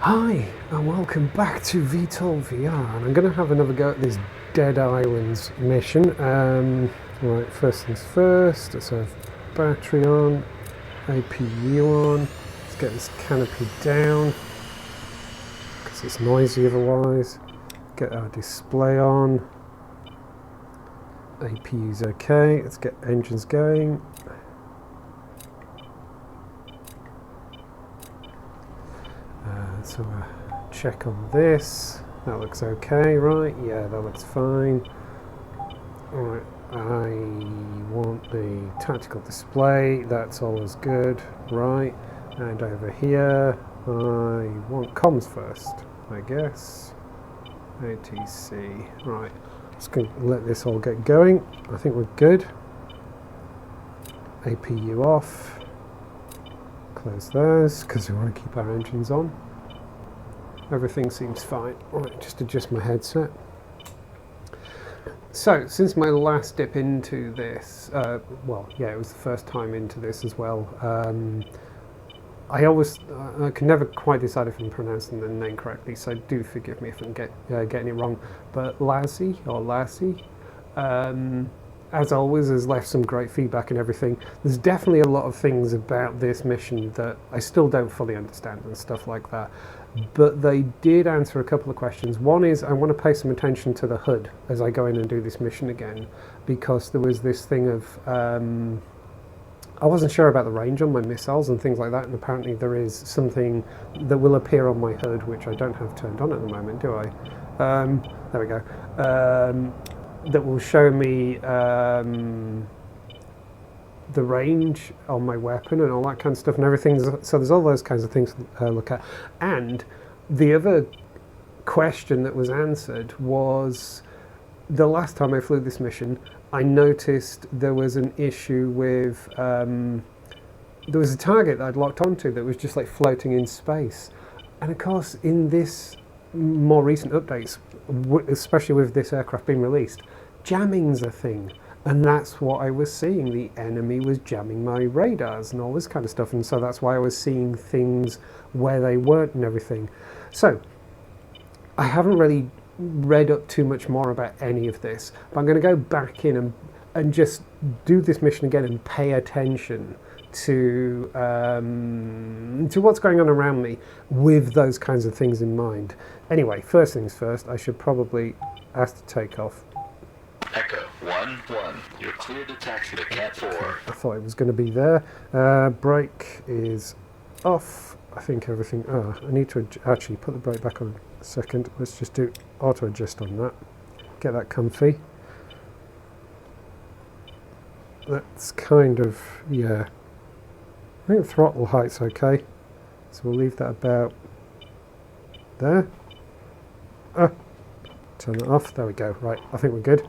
Hi, and welcome back to VTOL VR, and I'm going to have another go at this Dead Islands mission. Right, first things first, let's have battery on, APU on, let's get this canopy down, because it's noisy otherwise, get our display on, APU's okay, let's get engines going. So check on this, that looks okay, right? Yeah, that looks fine. Alright, I want the tactical display, that's always good, right? And over here, I want comms first, I guess. ATC, right. Just going to let this all get going. I think we're good. APU off. Close those, because we want to keep our engines on. Everything seems fine. Alright, just adjust my headset. So, since my last dip into this, well, yeah, it was the first time into this as well. I can never quite decide if I'm pronouncing the name correctly, so do forgive me if I'm getting it wrong. But Lassie, as always, has left some great feedback and everything. There's definitely a lot of things about this mission that I still don't fully understand and stuff like that. But they did answer a couple of questions. One is, I want to pay some attention to the HUD as I go in and do this mission again, because there was this thing of, I wasn't sure about the range on my missiles and things like that, and apparently there is something that will appear on my HUD, which I don't have turned on at the moment, do I? There we go. That will show me the range on my weapon and all that kind of stuff and everything. So there's all those kinds of things to look at. And the other question that was answered was, the last time I flew this mission, I noticed there was an issue with, there was a target that I'd locked onto that was just like floating in space. And of course, in this more recent updates, especially with this aircraft being released, jamming's a thing. And that's what I was seeing. The enemy was jamming my radars and all this kind of stuff. And so that's why I was seeing things where they weren't and everything. So I haven't really read up too much more about any of this, but I'm going to go back in and just do this mission again and pay attention to what's going on around me with those kinds of things in mind. Anyway, first things first, I should probably ask to take off. Echo 1-1, you're cleared to taxi to Cat 4. I thought it was going to be there. Brake is off. I think everything... I need to actually put the brake back on a second. Let's just do auto adjust on that. Get that comfy. That's kind of... yeah. I think the throttle height's okay. So we'll leave that about there. Turn that off. There we go. Right, I think we're good.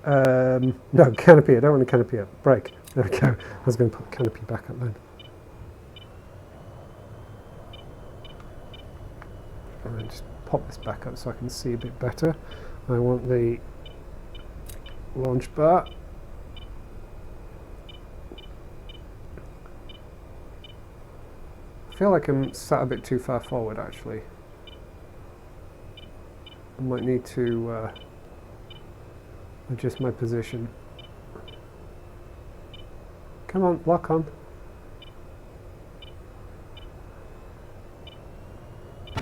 No, canopy. I don't want a canopy up. Brake. There we go. I was going to put the canopy back up then. And just pop this back up so I can see a bit better. I want the launch bar. I feel like I'm sat a bit too far forward actually. I might need to adjust my position. Come on, lock on.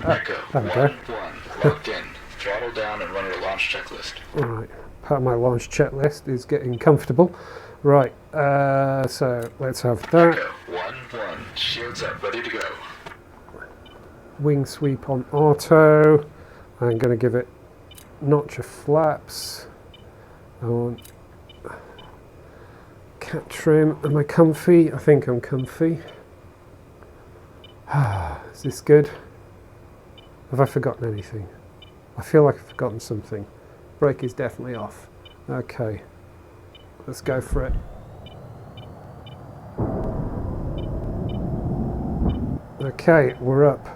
Echo there we go. 1-1, locked in. Throttle down and run your launch checklist. Alright, part of my launch checklist is getting comfortable. Right, so let's have that. Echo 1-1, shields up, ready to go. Wing sweep on auto. I'm going to give it notch of flaps. I want cat trim. Am I comfy? I think I'm comfy. Is this good? Have I forgotten anything? I feel like I've forgotten something. Brake is definitely off. Okay, let's go for it. Okay, we're up.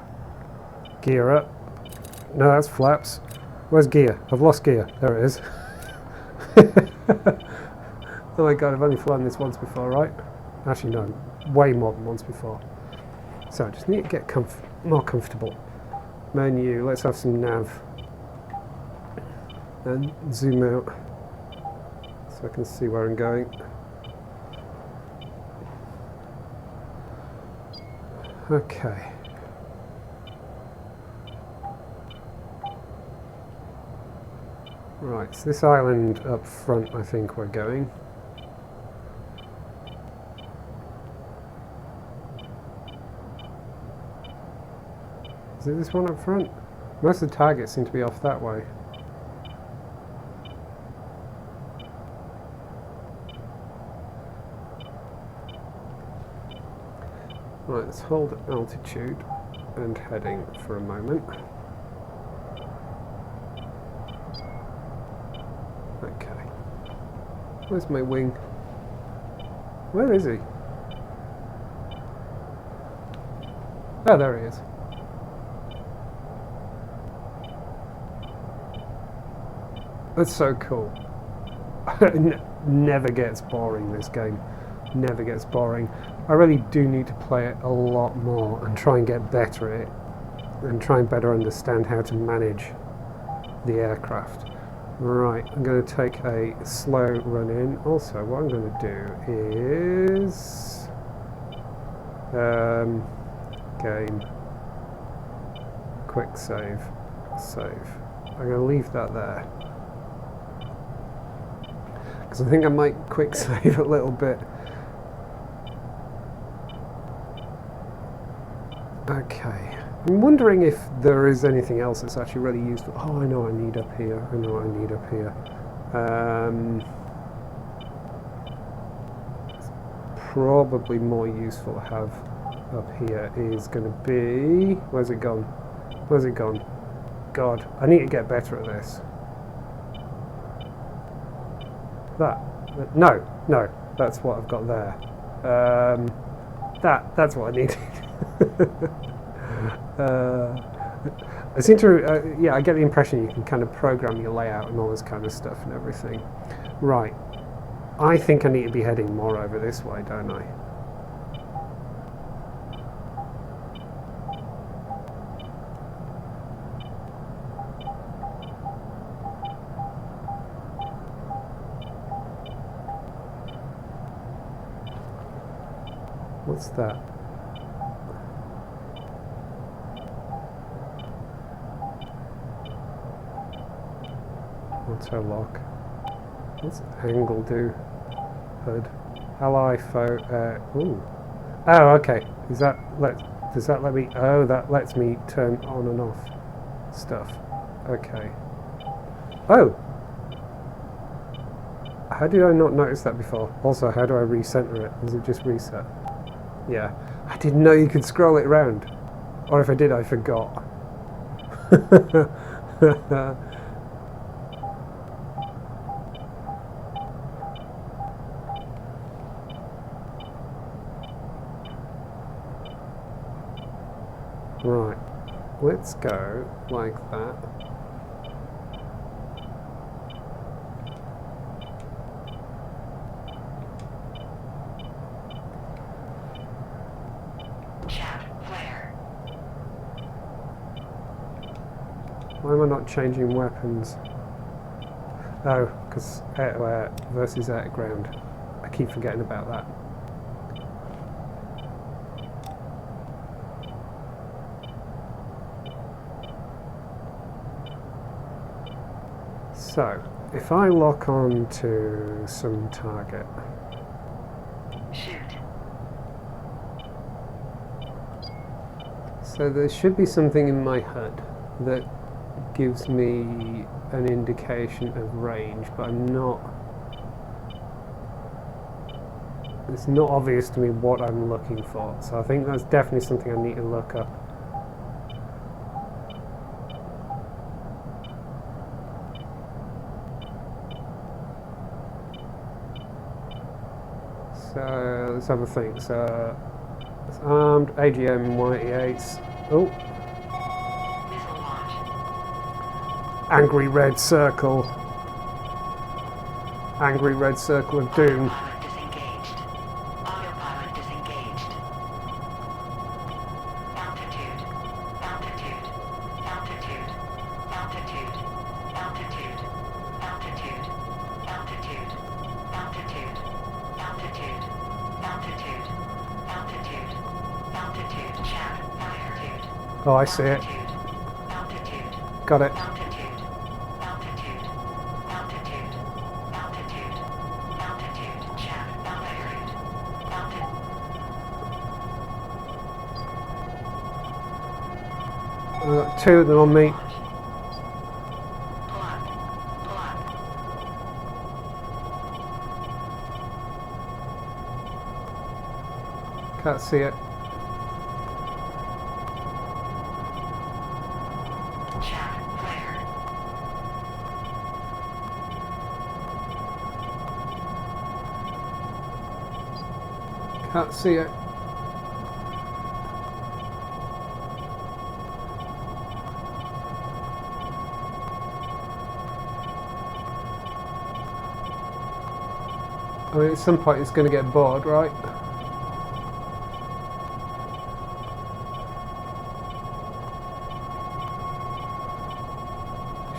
Gear up. No, that's flaps. Where's gear? I've lost gear. There it is. Oh my god, I've only flown this once before, right? Actually, no, way more than once before. So I just need to get more comfortable. Menu, let's have some nav. And zoom out so I can see where I'm going. Okay. Right, so this island up front I think we're going. Is it this one up front? Most of the targets seem to be off that way. Right, let's hold altitude and heading for a moment. Okay. Where's my wing? Where is he? Oh, there he is. That's so cool. Never gets boring, this game. Never gets boring. I really do need to play it a lot more and try and get better at it and try and better understand how to manage the aircraft. Right, I'm going to take a slow run in. Also, what I'm going to do is game, quick save. I'm going to leave that there because I think I might quick save a little bit. Okay, I'm wondering if there is anything else that's actually really useful. Oh, I know what I need up here. I know what I need up here. It's probably more useful to have up here is going to be... Where's it gone? Where's it gone? God, I need to get better at this. No, that's what I've got there. That's what I needed. I seem to, yeah, I get the impression you can kind of program your layout and all this kind of stuff and everything. Right, I think I need to be heading more over this way, don't I? What's that? Auto lock. What's angle do? HUD. Ally photo. Ooh. Oh, okay. Does that let me? Oh, that lets me turn on and off stuff. Okay. Oh. How did I not notice that before? Also, how do I recenter it? Does it just reset? Yeah. I didn't know you could scroll it around. Or if I did, I forgot. Right. Let's go like that. Why am I not changing weapons? Oh, because air versus air ground. I keep forgetting about that. So, if I lock on to some target. Shoot. So there should be something in my HUD that gives me an indication of range, but it's not obvious to me what I'm looking for, so I think that's definitely something I need to look up. So let's have a think. So it's armed, AGM, YE8s. Oh. Angry red circle. Angry red circle of doom. Autopilot disengaged. Autopilot disengaged. Altitude. Oh, I see it. Altitude. Got it. Altitude. Altitude. Altitude. Altitude. Altitude. Check. Altitude. Altitude. I've got 2 of them on me. Launch. Plug. Plug. Can't see it. Check. Clear. Can't see it. I mean, at some point it's going to get bored, right?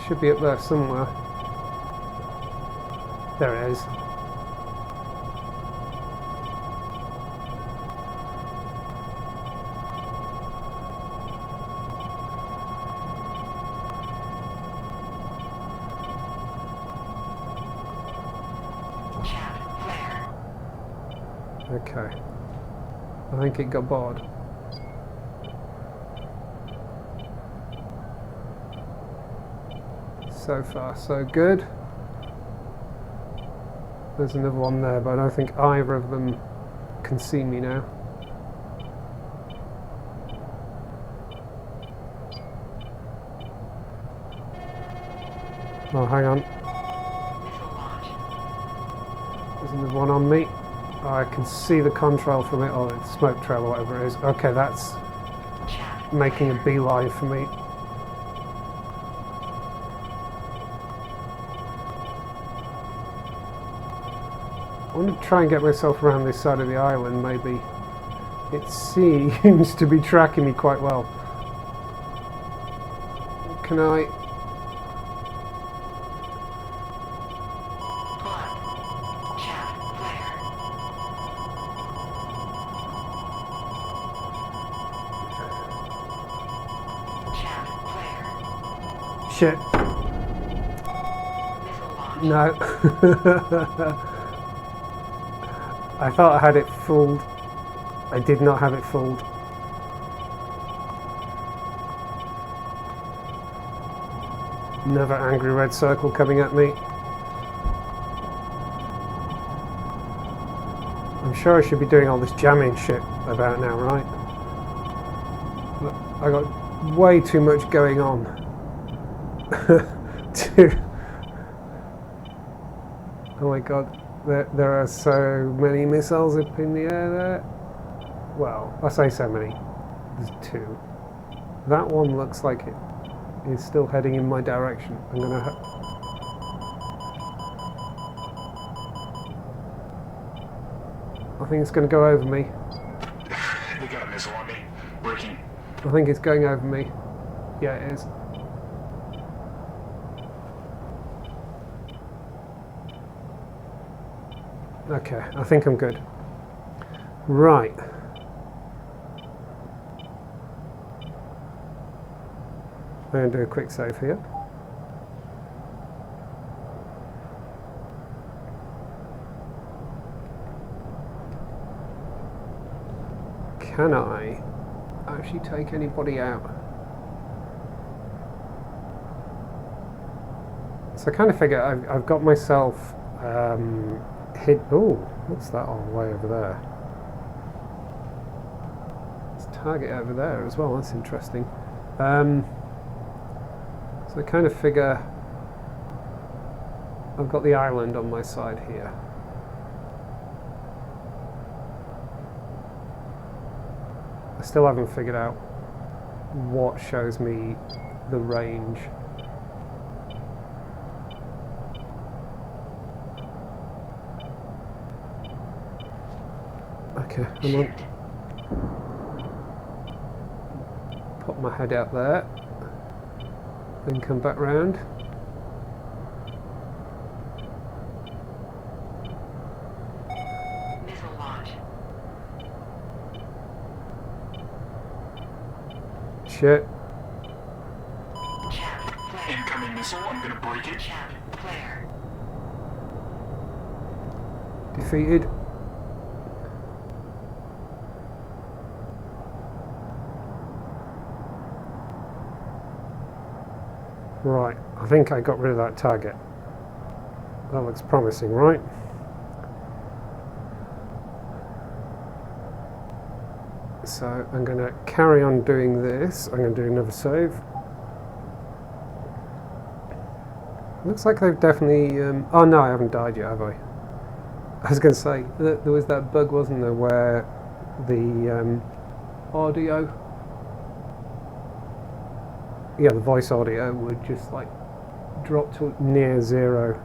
Should be up there somewhere. There it is. Check. Clear. Okay. I think it got bored. So far, so good. There's another one there, but I don't think either of them can see me now. Oh, hang on. Missile launch. There's another one on me. Oh, I can see the contrail from it, or the smoke trail, or whatever it is. Okay, that's Check. making a beeline for me. I want to try and get myself around this side of the island, maybe. It seems to be tracking me quite well. Can I... Plug. Check. Clear. Check. Clear. Shit. Missile launch. No. I thought I had it fooled. I did not have it fooled. Another angry red circle coming at me. I'm sure I should be doing all this jamming shit about now, right? Look, I got way too much going on. Oh my god. There are so many missiles up in the air there. Well, I say so many. There's 2. That one looks like it is still heading in my direction. I'm gonna. I think it's gonna go over me. We got a missile on me. Working. I think it's going over me. Yeah, it is. Okay, I think I'm good. Right. I'm going to do a quick save here. Can I actually take anybody out? So I kind of figure I've got myself hit. Oh, what's that all the way over there? There's a target over there as well. That's interesting. So I kind of figure I've got the island on my side here. I still haven't figured out what shows me the range. Okay, I'm on. Pop my head out there. Then come back round. Missile launch. shit. Chat flare. Incoming missile, I'm gonna break it. Chat flare. Defeated. Right, I think I got rid of that target. That looks promising, right? So I'm going to carry on doing this. I'm going to do another save. Looks like they've definitely... oh no, I haven't died yet, have I? I was going to say, there was that bug, wasn't there, where the audio... Yeah, the voice audio would just like drop to near zero.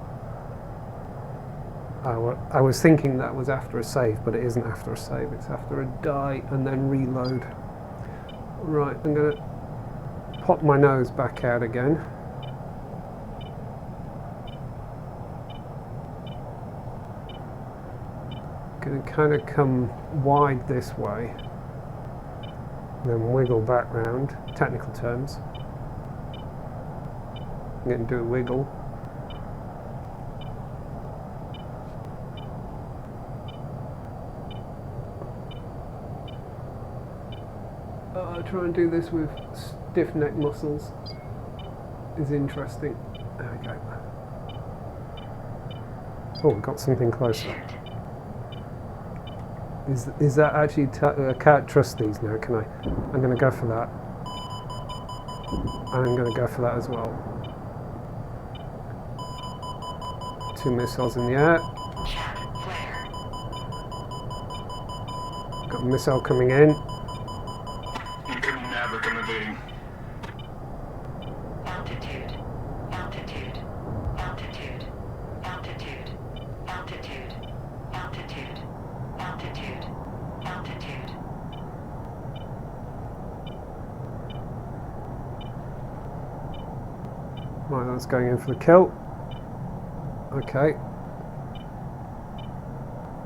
I was thinking that was after a save, but it isn't after a save, it's after a die and then reload. Right, I'm going to pop my nose back out again. Going to kind of come wide this way, then wiggle back round, technical terms. I'm going to do a wiggle. Try and do this with stiff neck muscles is interesting. There we go. Oh, got something closer. Is that actually... I can't trust these now, can I? I'm going to go for that. I'm going to go for that as well. 2 missiles in the air. Chat flare. Got a missile coming in. Incoming Maverick on evading. Altitude. Altitude. Altitude. Altitude. Altitude. Altitude. Altitude. Altitude. Right, that's going in for the kill. Okay.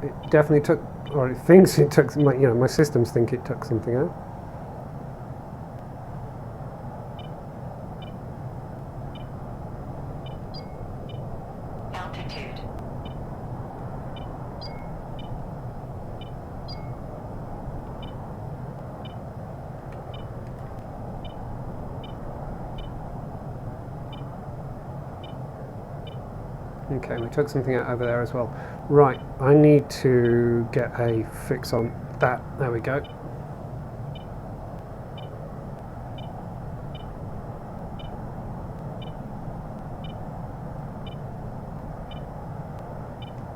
It definitely took, or it thinks it took, my systems think it took something out. Altitude. Okay, we took something out over there as well. Right, I need to get a fix on that. There we go.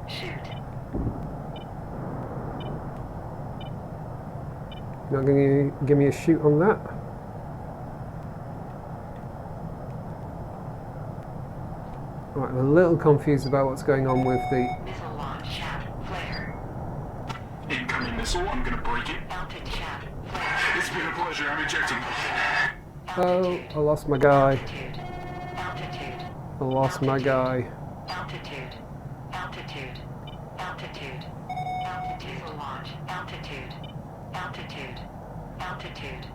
Shoot. Not going to give me a shoot on that? Right, I'm a little confused about what's going on with the... Missile launch. Chat flare. Incoming missile, I'm gonna break it. Altitude. Chat flare. It's been a pleasure, I'm ejecting. Oh, I lost my guy. Altitude. Altitude. I lost my guy. Altitude. Altitude. Altitude. Altitude. Missile launch. Altitude. Altitude. Altitude.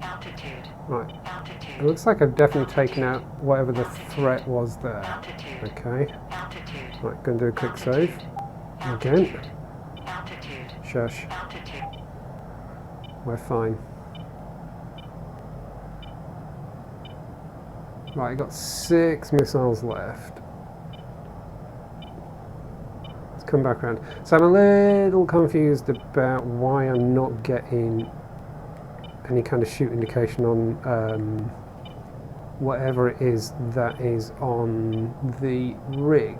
Altitude. Right, Altitude. it looks like I've definitely taken out whatever the threat was there. Altitude. Okay, Altitude. right, going to do a quick save. Again. Altitude. Shush, Altitude. we're fine. Right, I got 6 missiles left. Let's come back around. So I'm a little confused about why I'm not getting any kind of shoot indication on whatever it is that is on the rig.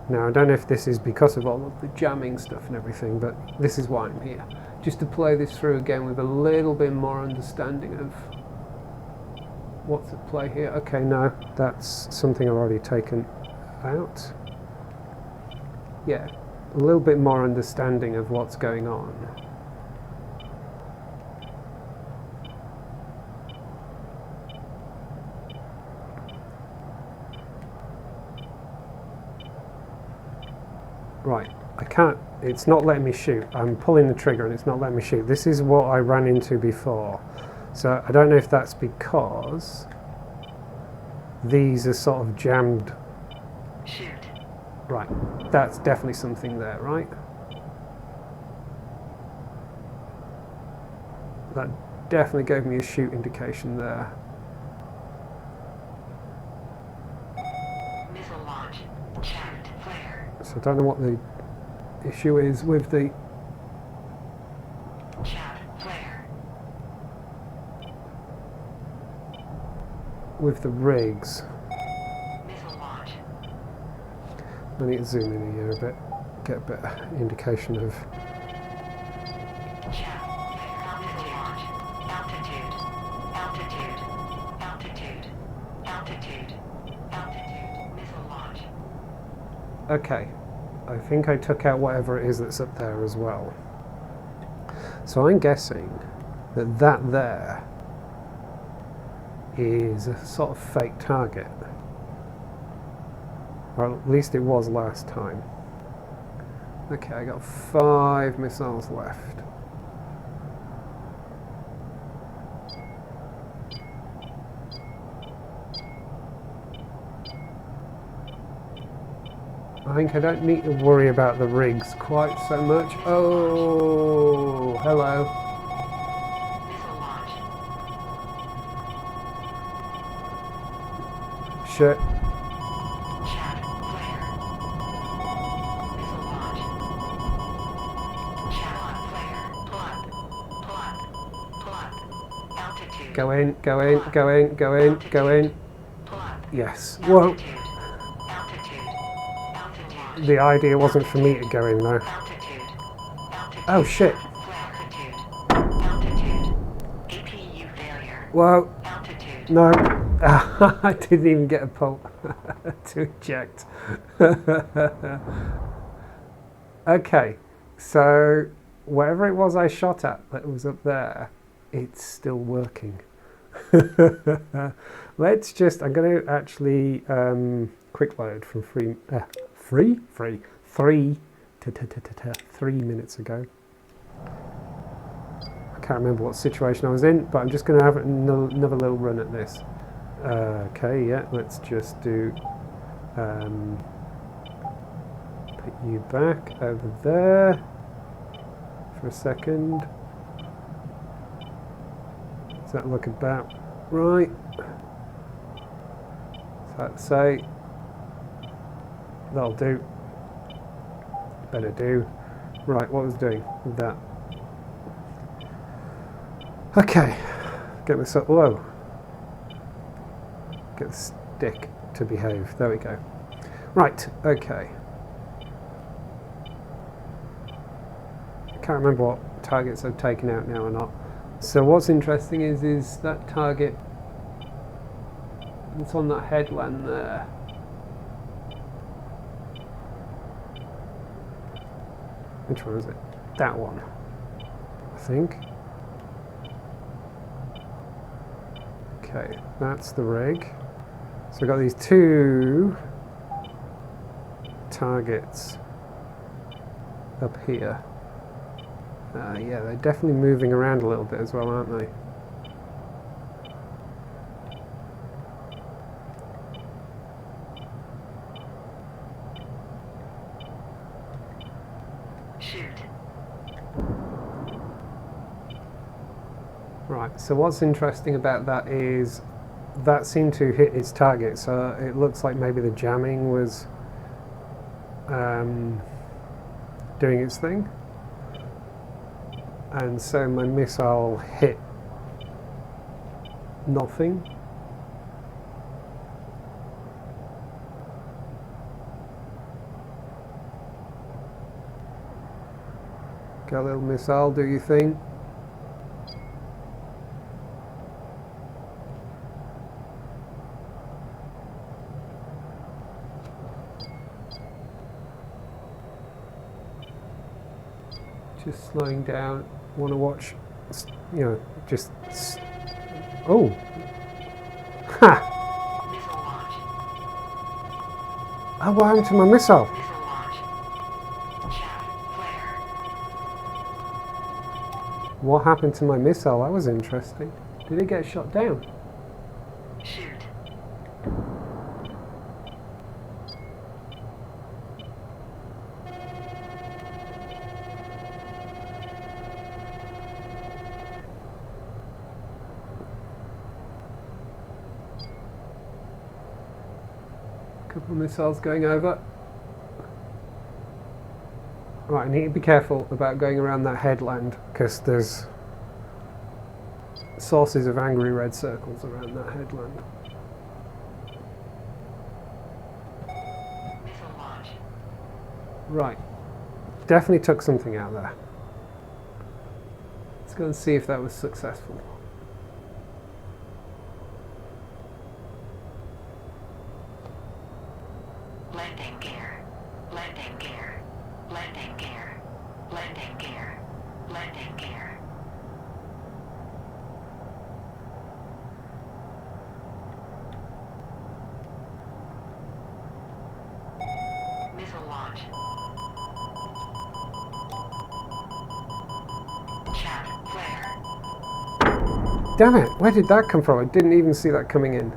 Now, I don't know if this is because of all of the jamming stuff and everything, but this is why I'm here. Just to play this through again with a little bit more understanding of what's at play here. Okay, no, that's something I've already taken out. Yeah, a little bit more understanding of what's going on. Right, I can't, it's not letting me shoot. I'm pulling the trigger and it's not letting me shoot. This is what I ran into before. So I don't know if that's because these are sort of jammed. Shoot. Right, that's definitely something there, right? That definitely gave me a shoot indication there. Missile launch. Checked. Flare. So I don't know what the issue is with the... Checked. Flare. with the rigs. Missile launch. I need to zoom in here a bit, get a better indication of... Check. Missile launch. Altitude. Altitude. Altitude. Altitude. Altitude. Missile launch. Okay, I think I took out whatever it is that's up there as well. So I'm guessing that that there is a sort of fake target. Or at least it was last time. Okay, I got 5 missiles left. I think I don't need to worry about the rigs quite so much. Oh, hello. Missile launch. Shit. Check. Flare. Missile launch. Check. Flare. Pull up. Pull up. Pull up. Altitude. Go in, go in, go in, go in, go in. Pull up. Yes. Whoa. Altitude. Altitude. Altitude. The idea wasn't for me to go in though. Altitude. Altitude. Oh shit. Altitude. Altitude. APU failure. Whoa. Altitude. No. I didn't even get a pulp to eject. Okay. So whatever it was I shot at that was up there, it's still working. Let's just, I'm going to actually quick load from 3 minutes ago. I can't remember what situation I was in, but I'm just going to have another little run at this. Okay, yeah, let's just do put you back over there for a second. Does that look about right? So let's say that'll do. Better do. Right, what was doing with that? Okay, get this up low. Get the stick to behave. There we go. Right, okay. Can't remember what targets I've taken out now or not. So what's interesting is that target that's on that headland there. Which one is it? That one, I think. Okay, that's the rig. So we've got these 2 targets up here. Yeah, they're definitely moving around a little bit as well, aren't they? Shoot. Right, so what's interesting about that is that seemed to hit its target, so it looks like maybe the jamming was doing its thing. And so my missile hit nothing. Go little missile, do your thing. Just slowing down. Want to watch, you know, just. Oh! Ha! Missile launch. Oh, what happened to my missile? Missile launch. Check. Flare. What happened to my missile? That was interesting. Did it get shot down? Shoot. Couple of missiles going over. Right, I need to be careful about going around that headland because there's sources of angry red circles around that headland. Missile launch. Right, definitely took something out there. Let's go and see if that was successful. Landing gear. Landing gear. Landing gear. Landing gear. Landing gear. Missile launch. Chat flare. Damn it, where did that come from? I didn't even see that coming in.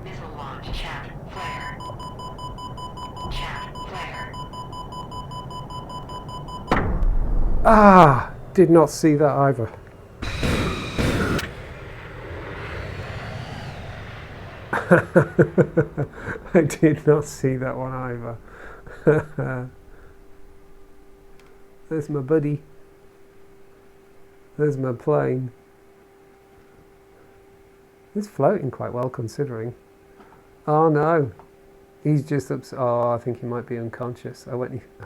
Missile launch. Chat flare. Chat flare. Ah, did not see that either. I did not see that one either. There's my buddy. There's my plane. It's floating quite well considering. Oh no. He's just upset. Oh, I think he might be unconscious. I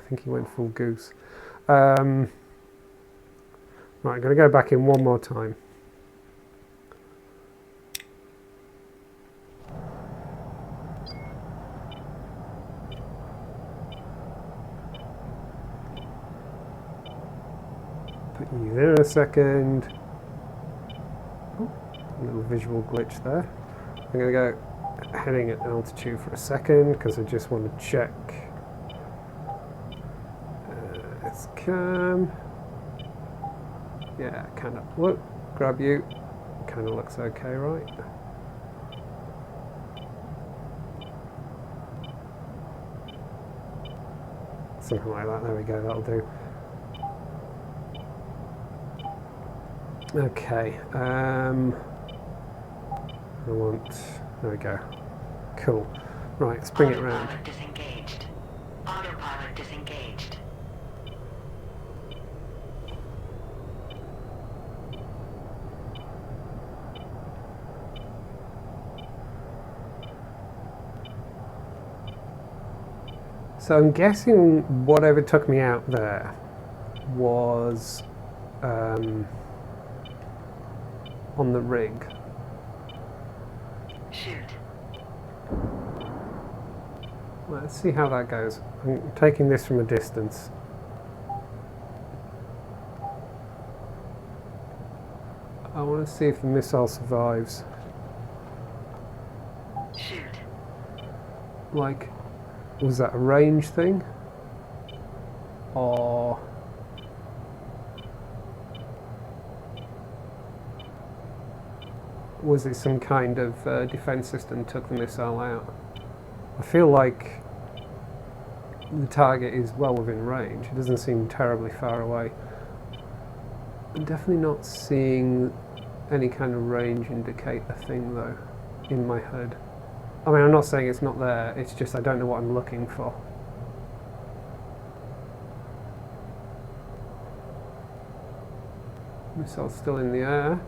think he went full goose. Right, I'm going to go back in one more time. Put you there in a second. Oh, a little visual glitch there. I'm going to go heading at altitude for a second because I just want to check. It's cam. Yeah, kind of. Look, grab you. Kind of looks okay, right? Something like that. There we go. That'll do. Okay. I want. There we go. Cool. Right, let's bring it around. Autopilot disengaged. Autopilot disengaged. So I'm guessing whatever took me out there was on the rig. Shoot. Let's see how that goes. I'm taking this from a distance. I want to see if the missile survives. Shoot. Like, was that a range thing? Or was it some kind of defense system took the missile out? I feel like the target is well within range. It doesn't seem terribly far away. I'm definitely not seeing any kind of range indicator thing though in my head. I mean, I'm not saying it's not there, it's just I don't know what I'm looking for. Missile's still in the air.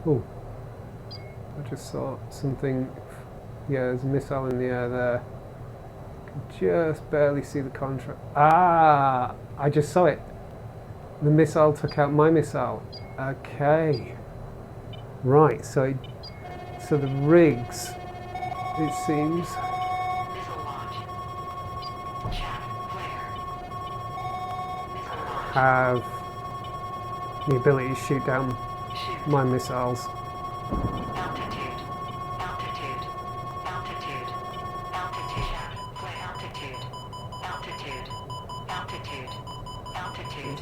Oh, I just saw something. Yeah, there's a missile in the air there. Just barely see the contract. Ah, I just saw it. The missile took out my missile. Okay. Right, so the rigs, it seems. Missile launch. Chat flare. Missile launch. Have the ability to shoot down Shoot. my missiles. Altitude. Altitude. Altitude. Altitude.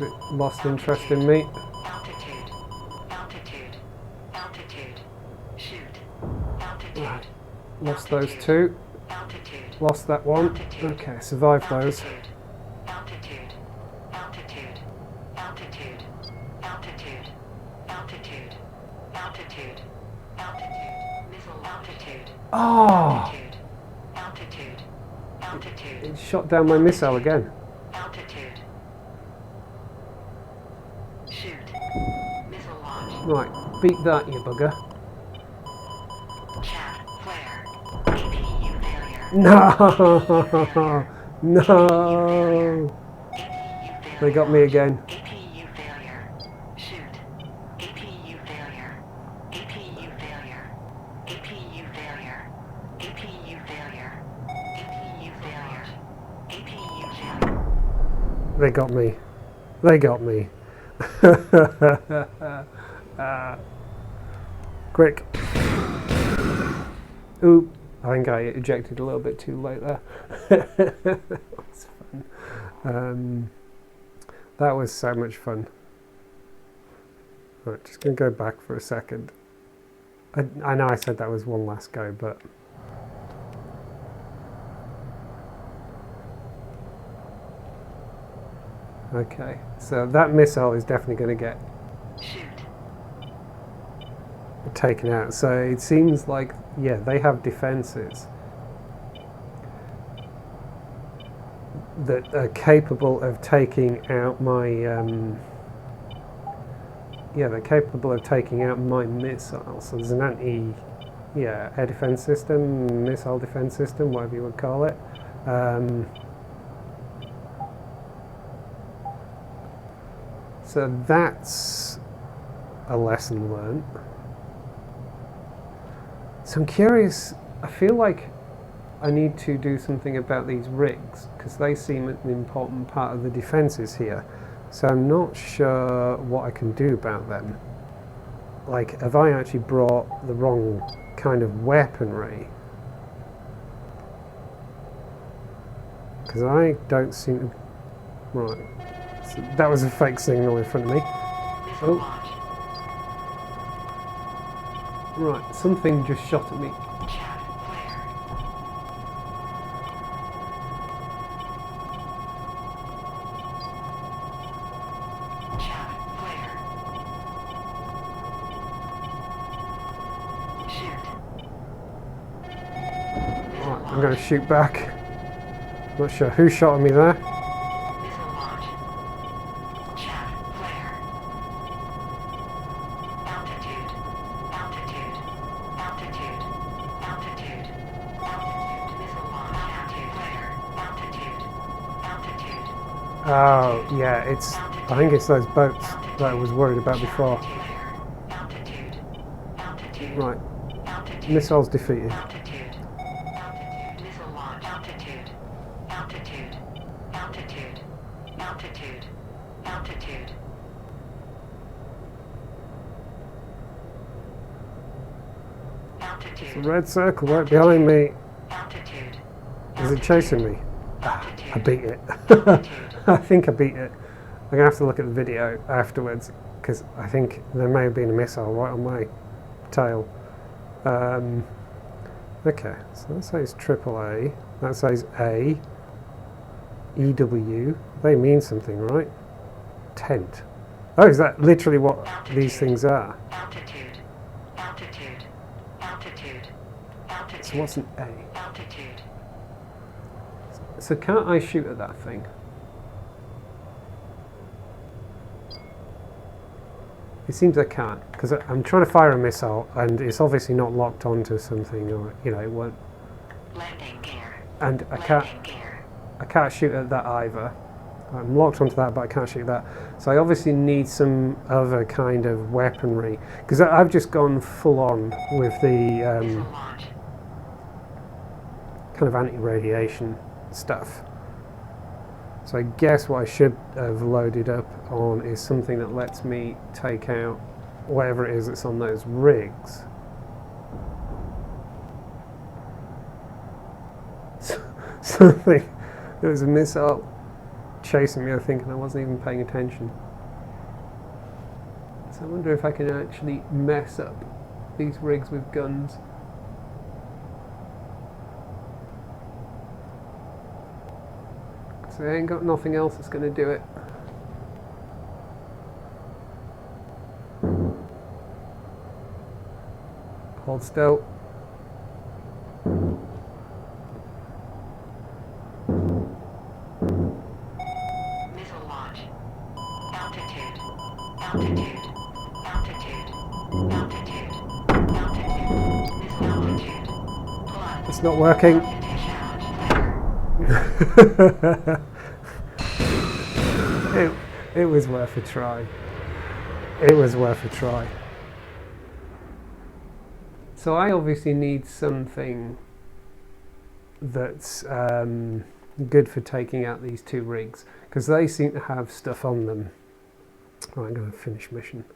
Has it lost interest in me? Altitude. Altitude. Altitude. Shoot. Altitude. Right. Lost those two. Altitude. Lost that one. Altitude. Okay, survived those. Altitude. Altitude. Altitude. Altitude. Altitude. Altitude. Altitude. Missile altitude. Oh! Altitude. Altitude. Altitude. It shot down my missile again. Altitude. Shoot. Missile launch. Right, beat that, you bugger. Chat. Flare. APU failure. No! No! APU failure. They got me again. APU failure. Shoot. APU failure. APU failure. APU failure. APU failure. APU failure. APU failure. They got me. They got me. Quick. Oop. I think I ejected a little bit too late there. That was fun. That was so much fun. Right, just going to go back for a second. I know I said that was one last go, but... Okay, so that missile is definitely going to get Shoot. taken out. So it seems like, yeah, they have defenses that are capable of taking out my they're capable of taking out my missile. So there's an air defense system, missile defense system, whatever you would call it. So that's a lesson learned. So I'm curious, I feel like I need to do something about these rigs because they seem an important part of the defences here. So I'm not sure what I can do about them. Like, have I actually brought the wrong kind of weaponry? Because I don't seem to... Right. So that was a fake signal in front of me. Missile launch. Right, something just shot at me. Chat. Flare. Chat. Flare. Shoot. Right, I'm going to shoot back. Not sure who shot at me there. Missile launch. Chat. Flare. Altitude. Altitude. Altitude. Altitude. Altitude. Missile launch. Altitude. Flare. Altitude. Altitude. Oh, yeah, it's... I think it's those boats that I was worried about before. Altitude. Altitude. Right, Altitude. missiles defeated. Altitude. Altitude. Missile launch. Altitude. Altitude. Altitude. Altitude. Altitude. The Altitude. red circle right behind me. Altitude. Is it chasing me? Altitude. I beat it. Altitude. I think I beat it. I'm going to have to look at the video afterwards because I think there may have been a missile right on my tail. Okay, so that says AAA. That says A. EW. They mean something, right? Tent. Oh, is that literally what these things are? Altitude. Altitude. Altitude. Altitude. So what's an A? Altitude. So can't I shoot at that thing? It seems I can't, because I'm trying to fire a missile and it's obviously not locked onto something, or it won't. Landing gear. And Landing gear. I can't shoot at that either. I'm locked onto that, but I can't shoot that. So I obviously need some other kind of weaponry, because I've just gone full on with the Missile launch. kind of anti-radiation stuff. So I guess what I should have loaded up on is something that lets me take out whatever it is that's on those rigs. Something. There was a missile chasing me, I think, and I wasn't even paying attention. So I wonder if I can actually mess up these rigs with guns. So I ain't got nothing else that's going to do it. Hold still. Missile launch. Altitude. Altitude. Altitude. Altitude. Altitude. Missile altitude. Plus. It's not working. It was worth a try. It was worth a try. So I obviously need something that's good for taking out these two rigs, because they seem to have stuff on them. Right, I'm going to finish mission.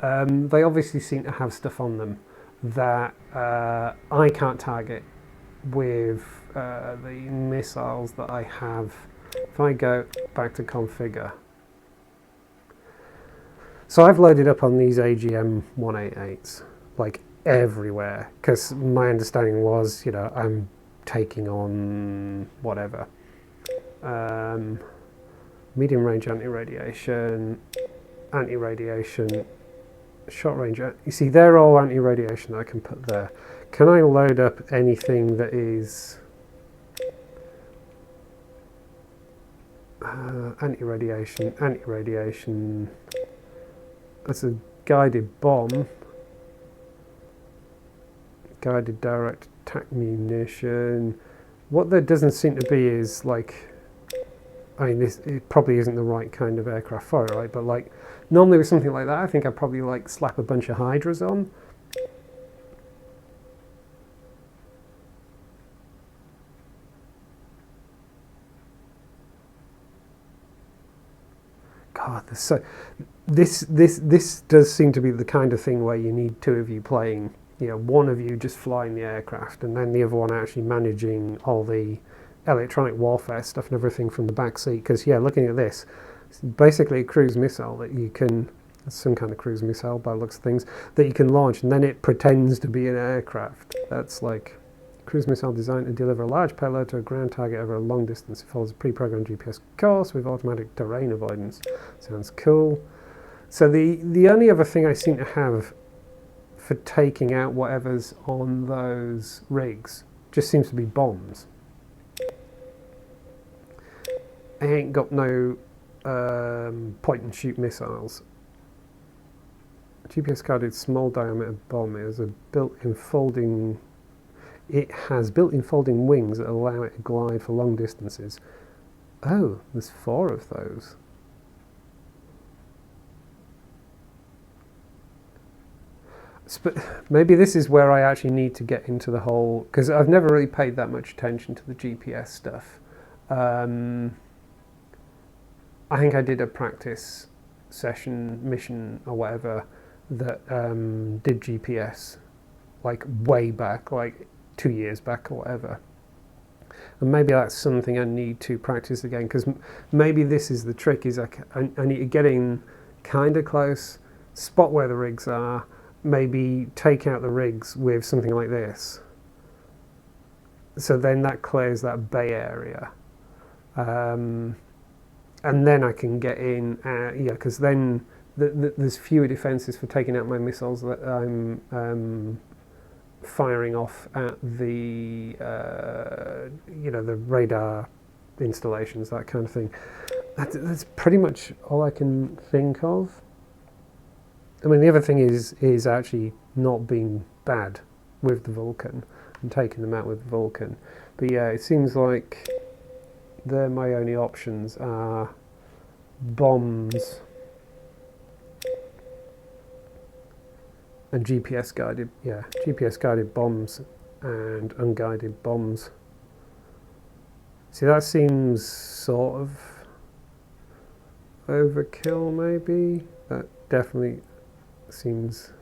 They obviously seem to have stuff on them that I can't target with the missiles that I have. If I go back to configure, so I've loaded up on these AGM 188s like everywhere, because my understanding was, you know, I'm taking on whatever, medium range anti-radiation, short range. You see, they're all anti-radiation that I can put there. Can I load up anything that is anti-radiation? That's a guided bomb, guided direct attack munition. What there doesn't seem to be is like, I mean, this it probably isn't the right kind of aircraft for it, right? But like, normally with something like that, I think I'd probably like slap a bunch of Hydras on. God, this does seem to be the kind of thing where you need two of you playing. You know, one of you just flying the aircraft, and then the other one actually managing all the electronic warfare stuff and everything from the back seat. Because yeah, looking at this, it's basically a cruise missile that you can, some kind of cruise missile by the looks of things, that you can launch, and then it pretends to be an aircraft. That's like cruise missile designed to deliver a large payload to a ground target over a long distance. It follows a pre-programmed GPS course with automatic terrain avoidance. Sounds cool. So the only other thing I seem to have for taking out whatever's on those rigs just seems to be bombs. I ain't got no point and shoot missiles. GPS guided small diameter bomb is a built-in folding. It has built-in folding wings that allow it to glide for long distances. Oh, there's 4 of those. Maybe this is where I actually need to get into the whole, because I've never really paid that much attention to the GPS stuff. I think I did a practice session, mission or whatever, that did GPS like way back, like 2 years back or whatever. And maybe that's something I need to practice again, because maybe this is the trick, is I need to get in kind of close, spot where the rigs are, maybe take out the rigs with something like this. So then that clears that bay area. And then I can get in, yeah, because then there's fewer defences for taking out my missiles that I'm firing off at the, you know, the radar installations, that kind of thing. That's pretty much all I can think of. I mean, the other thing is actually not being bad with the Vulcan and taking them out with the Vulcan. But yeah, it seems like they're my only options are bombs and GPS guided, yeah, GPS guided bombs and unguided bombs. See, that seems sort of overkill, maybe. That definitely seems.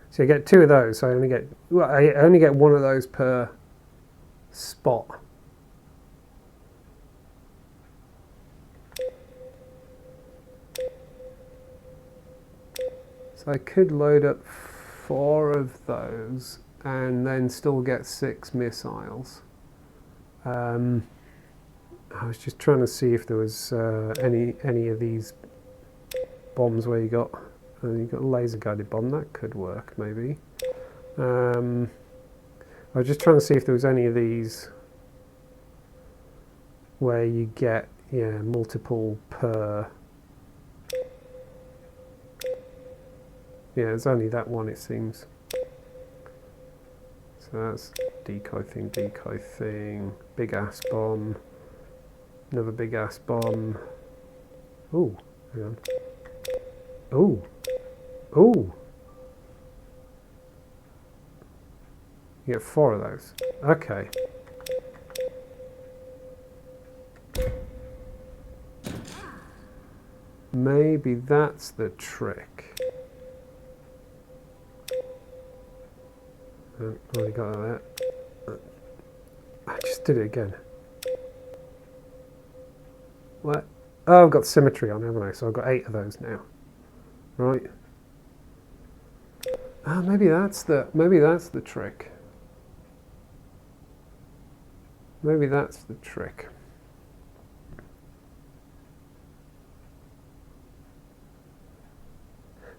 So you get 2 of those. So I only get one of those per spot. So I could load up 4 of those and then still get 6 missiles. I was just trying to see if there was any of these bombs where you got a laser guided bomb. That could work maybe. I was just trying to see if there was any of these where you get multiple per. Yeah, there's only that one it seems. So that's decoy thing, big ass bomb, another big ass bomb. Ooh, hang on. Ooh, ooh. You get 4 of those. Okay. Maybe that's the trick. Already got that. I just did it again. What? Oh, I've got symmetry on, haven't I? So I've got 8 of those now. Right. Ah, maybe that's the trick. Maybe that's the trick.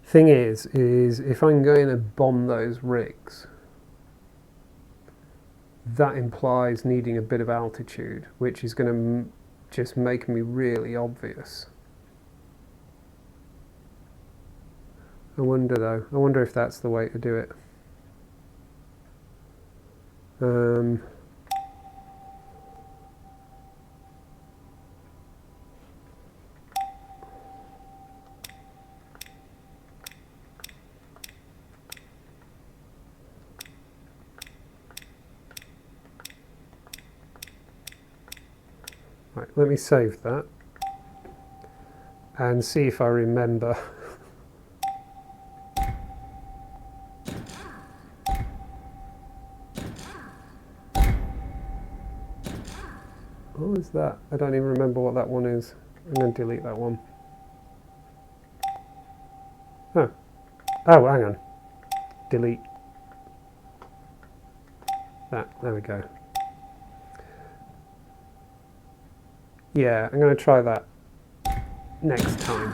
Thing is if I'm going to bomb those rigs, that implies needing a bit of altitude, which is going to just make me really obvious. I wonder though. I wonder if that's the way to do it. Right, let me save that and see if I remember. What was that? I don't even remember what that one is. I'm going to delete that one. Oh, hang on. Delete that. There we go. Yeah, I'm going to try that next time.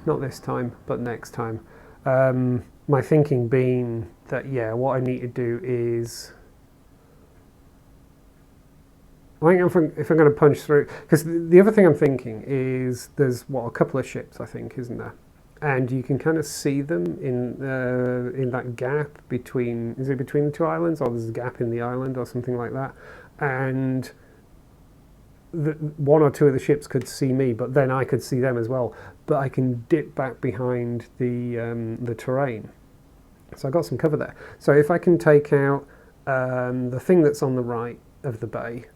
Not this time, but next time. My thinking being that, yeah, what I need to do is... I think if I'm going to punch through... Because the other thing I'm thinking is there's, a couple of ships, I think, isn't there? And you can kind of see them in that gap between... Is it between the 2 islands? Or there's a gap in the island or something like that. And... 1 or 2 of the ships could see me, but then I could see them as well. But I can dip back behind the terrain, so I got some cover there. So if I can take out the thing that's on the right of the bay,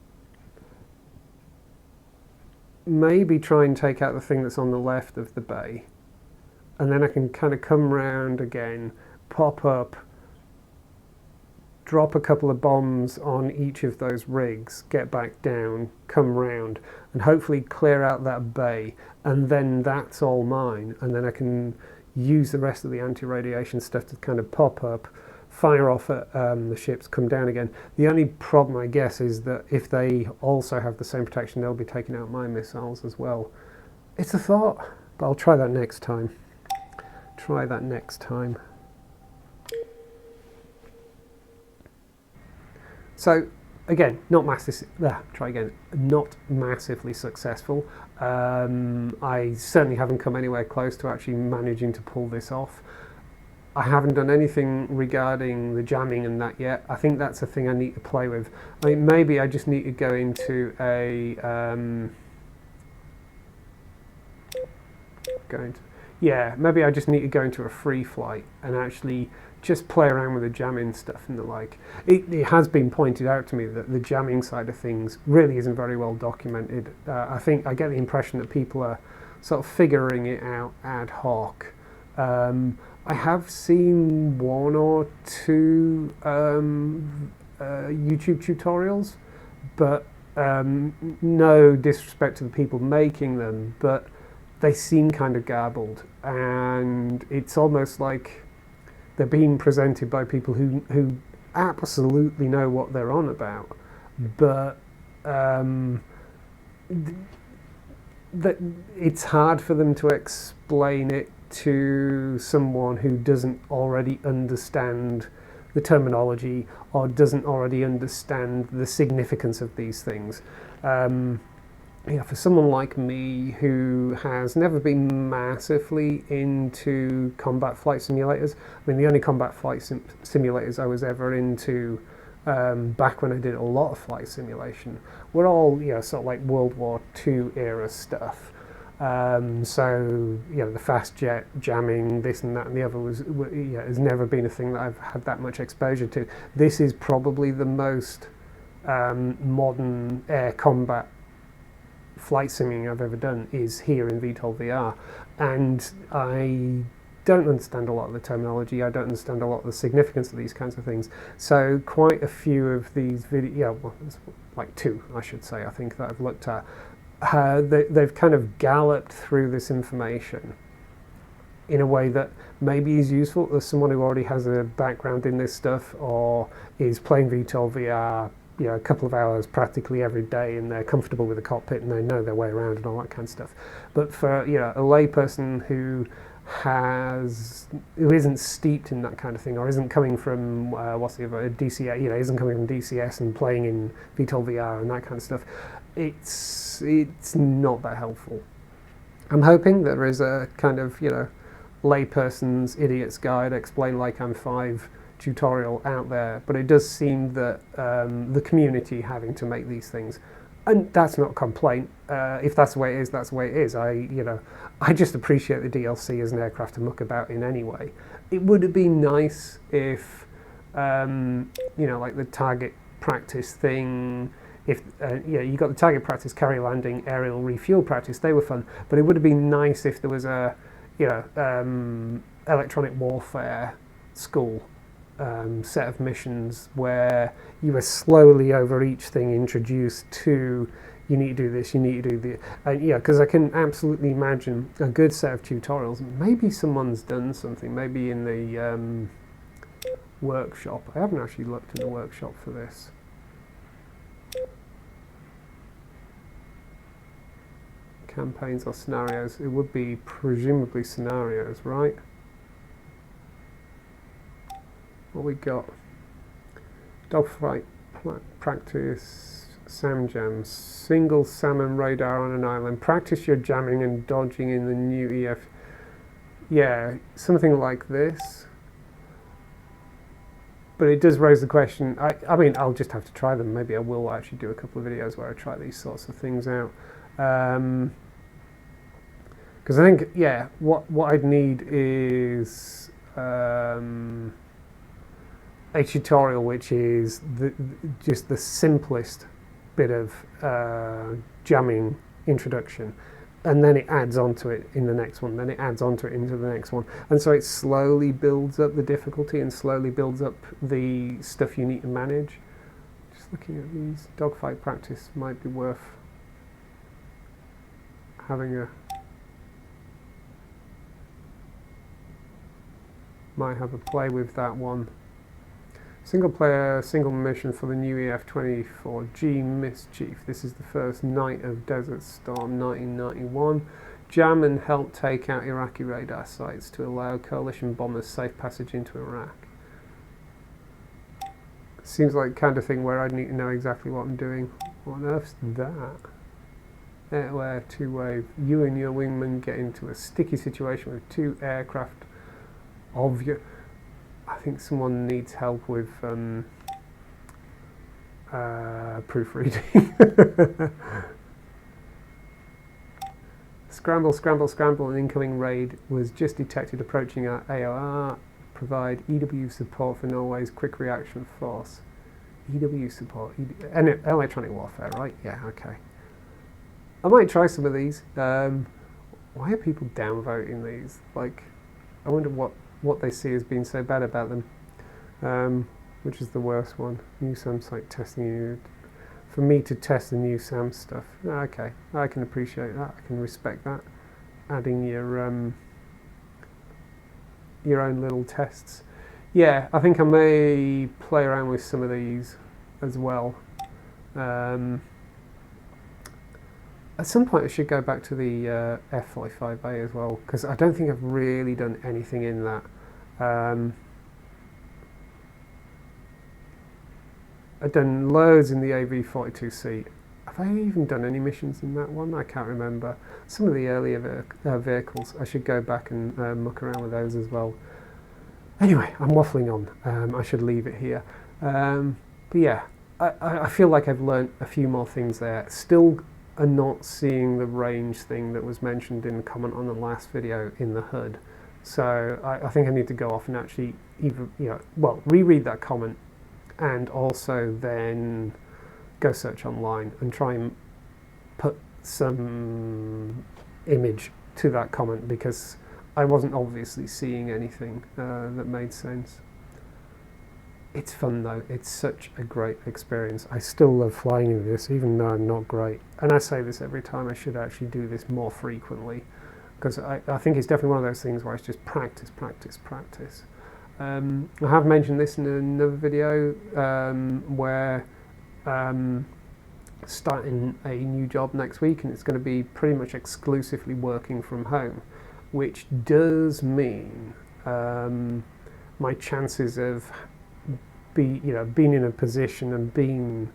maybe try and take out the thing that's on the left of the bay, and then I can kind of come round again, pop up, drop a couple of bombs on each of those rigs, get back down, come round, and hopefully clear out that bay, and then that's all mine, and then I can use the rest of the anti-radiation stuff to kind of pop up, fire off at the ships, come down again. The only problem, I guess, is that if they also have the same protection, they'll be taking out my missiles as well. It's a thought, but I'll try that next time. Try that next time. So again, not massively successful. I certainly haven't come anywhere close to actually managing to pull this off. I haven't done anything regarding the jamming and that yet. I think that's a thing I need to play with. I mean, maybe I just need to go into a maybe I just need to go into a free flight and actually just play around with the jamming stuff and the like. It has been pointed out to me that the jamming side of things really isn't very well documented. I think I get the impression that people are sort of figuring it out ad hoc. I have seen 1 or 2 YouTube tutorials, but no disrespect to the people making them, but they seem kind of garbled, and it's almost like they're being presented by people who absolutely know what they're on about, but that it's hard for them to explain it to someone who doesn't already understand the terminology or doesn't already understand the significance of these things. For someone like me who has never been massively into combat flight simulators, I mean, the only combat flight simulators I was ever into back when I did a lot of flight simulation were all, sort of like World War II era stuff. So, the fast jet jamming, this and that and the other has never been a thing that I've had that much exposure to. This is probably the most modern air combat flight simming I've ever done is here in VTOL VR, and I don't understand a lot of the terminology. I don't understand a lot of the significance of these kinds of things. So quite a few of these like two, I should say, I think that I've looked at, they've kind of galloped through this information in a way that maybe is useful to someone who already has a background in this stuff or is playing VTOL VR a couple of hours practically every day, and they're comfortable with the cockpit and they know their way around and all that kind of stuff. But for a layperson who isn't steeped in that kind of thing, or isn't coming from DCS, isn't coming from DCS and playing in VTOL VR and that kind of stuff, it's not that helpful. I'm hoping there is a kind of layperson's idiot's guide, explain like I'm 5 tutorial out there, but it does seem that the community having to make these things, and that's not a complaint. If that's the way it is, that's the way it is. I just appreciate the DLC as an aircraft to muck about in anyway. It would have been nice if like the target practice thing, if you got the target practice, carrier landing, aerial refuel practice, they were fun, but it would have been nice if there was a electronic warfare school set of missions where you were slowly over each thing introduced to, you need to do this, you need to do the, because I can absolutely imagine a good set of tutorials. Maybe someone's done something, maybe in the workshop. I haven't actually looked in the workshop for this. Campaigns or scenarios? It would be presumably scenarios, right? What we got? Dogfight practice, SAM jams, single salmon radar on an island. Practice your jamming and dodging in the new EF. Yeah, something like this. But it does raise the question. I mean, I'll just have to try them. Maybe I will actually do a couple of videos where I try these sorts of things out. Because I think, what I'd need is a tutorial which is just the simplest bit of jamming introduction, and then it adds onto it in the next one, then it adds onto it into the next one, and so it slowly builds up the difficulty and slowly builds up the stuff you need to manage. Just looking at these, dogfight practice might be worth having might have a play with that one. Single player, single mission for the new EF-24G Mischief. This is the first night of Desert Storm 1991. Jam and help take out Iraqi radar sites to allow coalition bombers safe passage into Iraq. Seems like the kind of thing where I'd need to know exactly what I'm doing. What on earth's that? Air two-way. You and your wingman get into a sticky situation with 2 aircraft of your... I think someone needs help with proofreading. Scramble, scramble, scramble. An incoming raid was just detected approaching our AOR. Provide EW support for Norway's quick reaction force. EW support. And electronic warfare, right? Yeah, okay. I might try some of these. Why are people downvoting these? Like, I wonder what they see as being so bad about them. Which is the worst one? New SAM site testing. For me to test the new SAM stuff. Okay, I can appreciate that. I can respect that. adding your own little tests. Yeah, I think I may play around with some of these as well. At some point I should go back to the F-45A as well, because I don't think I've really done anything in that. I've done loads in the AV-42C. Have I even done any missions in that one? I can't remember. Some of the earlier vehicles, I should go back and muck around with those as well. Anyway, I'm waffling on. I should leave it here. But yeah, I feel like I've learnt a few more things there. Still not seeing the range thing that was mentioned in the comment on the last video in the HUD. So I think I need to go off and actually either, reread that comment and also then go search online and try and put some image to that comment, because I wasn't obviously seeing anything that made sense. It's fun though, it's such a great experience. I still love flying in this, even though I'm not great. And I say this every time, I should actually do this more frequently, because I think it's definitely one of those things where it's just practice, practice, practice. I have mentioned this in another video where starting a new job next week, and it's going to be pretty much exclusively working from home, which does mean my chances of being in a position and being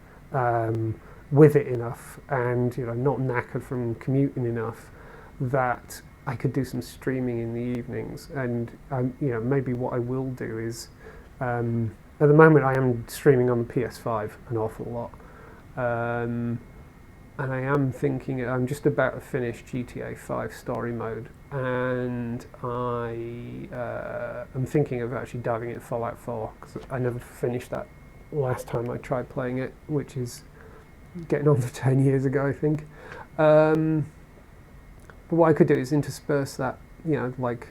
with it enough, and not knackered from commuting enough, that I could do some streaming in the evenings. And maybe what I will do is, at the moment I am streaming on the PS5 an awful lot, and I am thinking, I'm just about to finish GTA 5 story mode, and I'm thinking of actually diving into Fallout 4, because I never finished that last time I tried playing it, which is getting on for 10 years ago, I think. But what I could do is intersperse that, like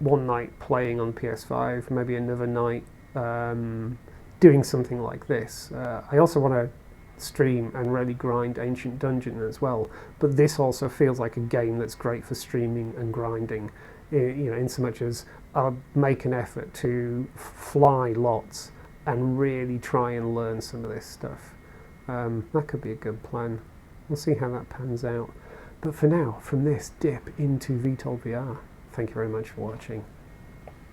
one night playing on PS5, maybe another night doing something like this. I also want to stream and really grind Ancient Dungeon as well, but this also feels like a game that's great for streaming and grinding, in so much as I'll make an effort to fly lots and really try and learn some of this stuff. That could be a good plan. We'll see how that pans out. But for now, from this dip into VTOL VR, thank you very much for watching,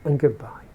and goodbye.